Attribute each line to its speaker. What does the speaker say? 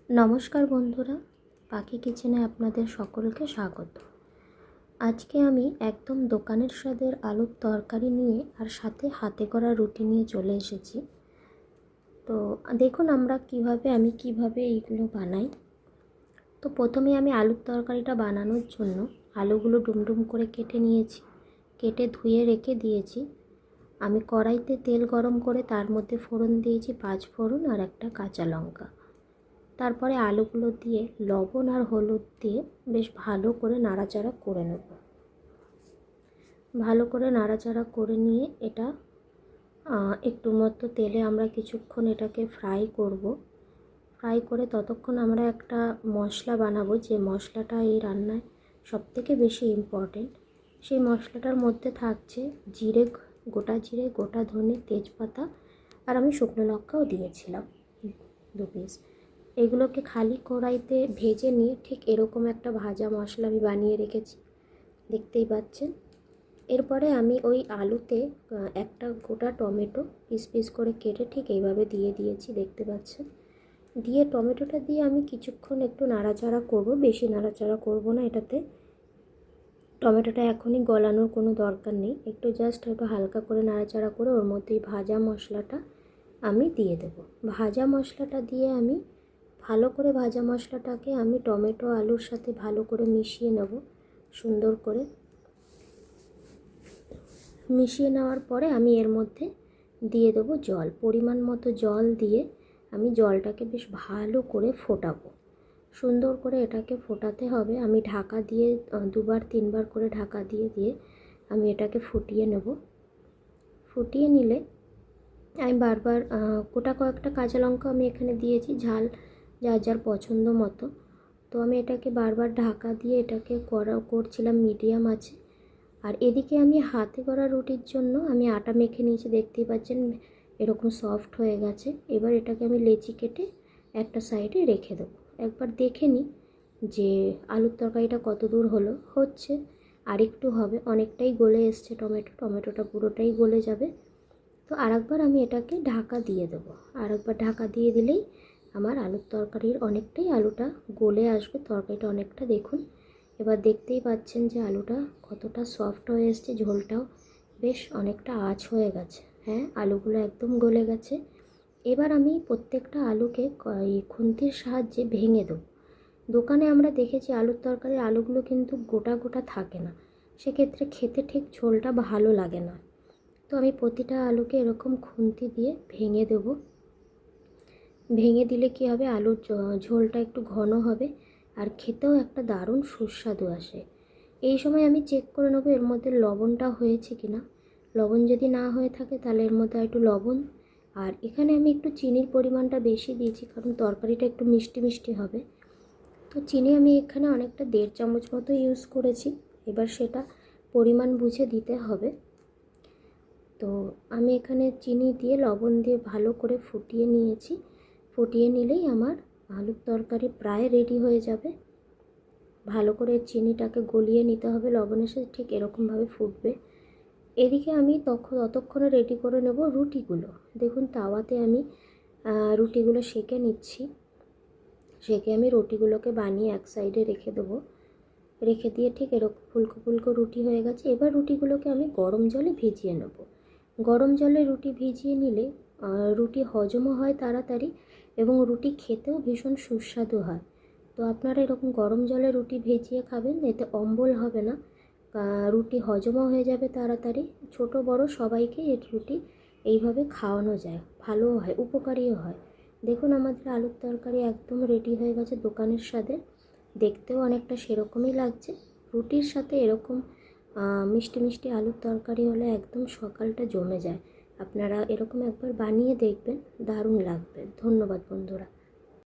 Speaker 1: নমস্কার বন্ধুরা, পাখি কিচেনে আপনাদের সকলকে স্বাগত। আজকে আমি একদম দোকানের স্বাদের আলুর তরকারি নিয়ে আর সাথে হাতে করা রুটি নিয়ে চলে এসেছি। তো দেখুন আমি কিভাবে এইগুলো বানাই। তো প্রথমে আমি আলুর তরকারিটা বানানোর জন্য আলুগুলো ডুমডুম করে কেটে নিয়েছি, কেটে ধুয়ে রেখে দিয়েছি। আমি কড়াইতে তেল গরম করে তার মধ্যে ফোড়ন দিয়েছি 5 ফোড়ন আর একটা কাঁচা লঙ্কা। তারপরে আলুগুলো দিয়ে লবণ আর হলুদ দিয়ে বেশ ভালো করে নাড়াচাড়া করে নেব। ভালো করে নাড়াচাড়া করে নিয়ে এটা একটু মতো তেলে আমরা কিছুক্ষণ এটাকে ফ্রাই করব। ফ্রাই করে ততক্ষণ আমরা একটা মশলা বানাবো, যে মশলাটা এই রান্নায় সবথেকে বেশি ইম্পর্টেন্ট। সেই মশলাটার মধ্যে থাকছে জিরে, গোটা জিরে, গোটা ধনে, তেজপাতা আর আমি শুকনো লঙ্কাও দিয়েছিলাম 2 পিস। এগুলোকে খালি কড়াইতে ভেজে নিয়ে ঠিক এরকম একটা ভাজা মশলা আমি বানিয়ে রেখেছি, দেখতেই পাচ্ছেন। এরপরে আমি ওই আলুতে একটা গোটা টমেটো পিস পিস করে কেটে ঠিক এইভাবে দিয়ে দিয়েছি, দেখতে পাচ্ছেন। দিয়ে টমেটোটা দিয়ে আমি কিছুক্ষণ একটু নাড়াচাড়া করব, বেশি নাড়াচাড়া করব না। এটাতে টমেটোটা এখনই গলানোর কোনো দরকার নেই, একটু হালকা করে নাড়াচাড়া করে ওর মধ্যেই ভাজা মশলাটা আমি দিয়ে দেব। ভাজা মশলাটা দিয়ে আমি ভালো করে ভাজা মশলাটাকে আমি টমেটো আলুর সাথে ভালো করে মিশিয়ে নেব। সুন্দর করে মিশিয়ে নেওয়ার পরে আমি এর মধ্যে দিয়ে দেবো জল, পরিমাণ মতো জল দিয়ে আমি জলটাকে বেশ ভালো করে ফোটাবো। সুন্দর করে এটাকে ফোটাতে হবে। আমি ঢাকা দিয়ে 2-3 বার করে ঢাকা দিয়ে দিয়ে আমি এটাকে ফুটিয়ে নেব। ফুটিয়ে নিলে আমি বারবার গোটা কয়েকটা কাঁচা লঙ্কা আমি এখানে দিয়েছি, ঝাল যার যার পছন্দ মতো। তো আমি এটাকে বারবার ঢাকা দিয়ে এটাকে করছিলাম মিডিয়াম আছে। আর এদিকে আমি হাতে করা রুটির জন্য আমি আটা মেখে নিয়েছি, দেখতেই পাচ্ছেন এরকম সফট হয়ে গেছে। এবার এটাকে আমি লেচি কেটে একটা সাইডে রেখে দেবো। একবার দেখে নিই যে আলুর তরকারিটা কত দূর হচ্ছে। আর একটু হবে, অনেকটাই গলে এসছে টমেটোটা পুরোটাই গলে যাবে। তো আরেকবার আমি এটাকে ঢাকা দিয়ে দেবো। আরেকবার ঢাকা দিয়ে দিলেই আমার আলুর তরকারির অনেকটাই আলুটা গলে আসবে, তরকারিটা অনেকটা দেখুন। এবার দেখতেই পাচ্ছেন যে আলুটা কতটা সফট হয়ে এসছে, ঝোলটাও বেশ অনেকটা আঁচ হয়ে গেছে। হ্যাঁ, আলুগুলো একদম গলে গেছে। এবার আমি প্রত্যেকটা আলুকে খুন্তির সাহায্যে ভেঙে দেবো। দোকানে আমরা দেখেছি আলুর তরকারির আলুগুলো কিন্তু গোটা গোটা থাকে না, সেক্ষেত্রে খেতে ঠিক ঝোলটা ভালো লাগে না। তো আমি প্রতিটা আলুকে এরকম খুন্তি দিয়ে ভেঙে দেব। ভেঙে দিলে কি হবে, আলুর ঝোলটা একটু ঘন হবে আর খেতেও একটা দারুণ সুস্বাদু আসে। এই সময় আমি চেক করে নেবো এর মধ্যে লবণটা হয়েছে কি না। লবণ যদি না হয়ে থাকে তাহলে এর মধ্যে একটু লবণ, আর এখানে আমি একটু চিনির পরিমাণটা বেশি দিয়েছি কারণ তরকারিটা একটু মিষ্টি মিষ্টি হবে। তো চিনি আমি এখানে অনেকটা 1.5 চামচ মতো ইউজ করেছি। এবার সেটা পরিমাণ বুঝে দিতে হবে। তো আমি এখানে চিনি দিয়ে লবণ দিয়ে ভালো করে ফুটিয়ে নিয়েছি। ফুটিয়ে নিলেই আমার আলুর তরকারি প্রায় রেডি হয়ে যাবে। ভালো করে চিনিটাকে গলিয়ে নিতে হবে, লবণের সাথে ঠিক এরকমভাবে ফুটবে। এদিকে আমি ততক্ষণে রেডি করে নেব রুটিগুলো। দেখুন তাওয়াতে আমি রুটিগুলো সেঁকে নিচ্ছি। সেঁকে আমি রুটিগুলোকে বানিয়ে এক সাইডে রেখে দেবো। রেখে দিয়ে ঠিক এরকম ফুলকো ফুলকো রুটি হয়ে গেছে। এবার রুটিগুলোকে আমি গরম জলে ভিজিয়ে নেব। গরম জলে রুটি ভিজিয়ে নিলে রুটি হজমও হয় তাড়াতাড়ি এবং রুটি খেতেও ভীষণ সুস্বাদু হয়। তো আপনারা এরকম গরম জলে রুটি ভিজিয়ে খাবেন, এতে অম্বল হবে না, রুটি হজমও হয়ে যাবে তাড়াতাড়ি। ছোট বড় সবাইকে এই রুটি এইভাবে খাওয়ানো যায়, ভালোও হয়, উপকারীও হয়। দেখুন আমাদের আলুর তরকারি একদম রেডি হয়ে গেছে দোকানের স্বাদে, দেখতেও অনেকটা সেরকমই লাগছে। রুটির সাথে এরকম মিষ্টি মিষ্টি আলুর তরকারি হলে একদম সকালটা জমে যায়। আপনারা এরকম একবার বানিয়ে দেখবেন, দারুণ লাগবে। ধন্যবাদ বন্ধুরা।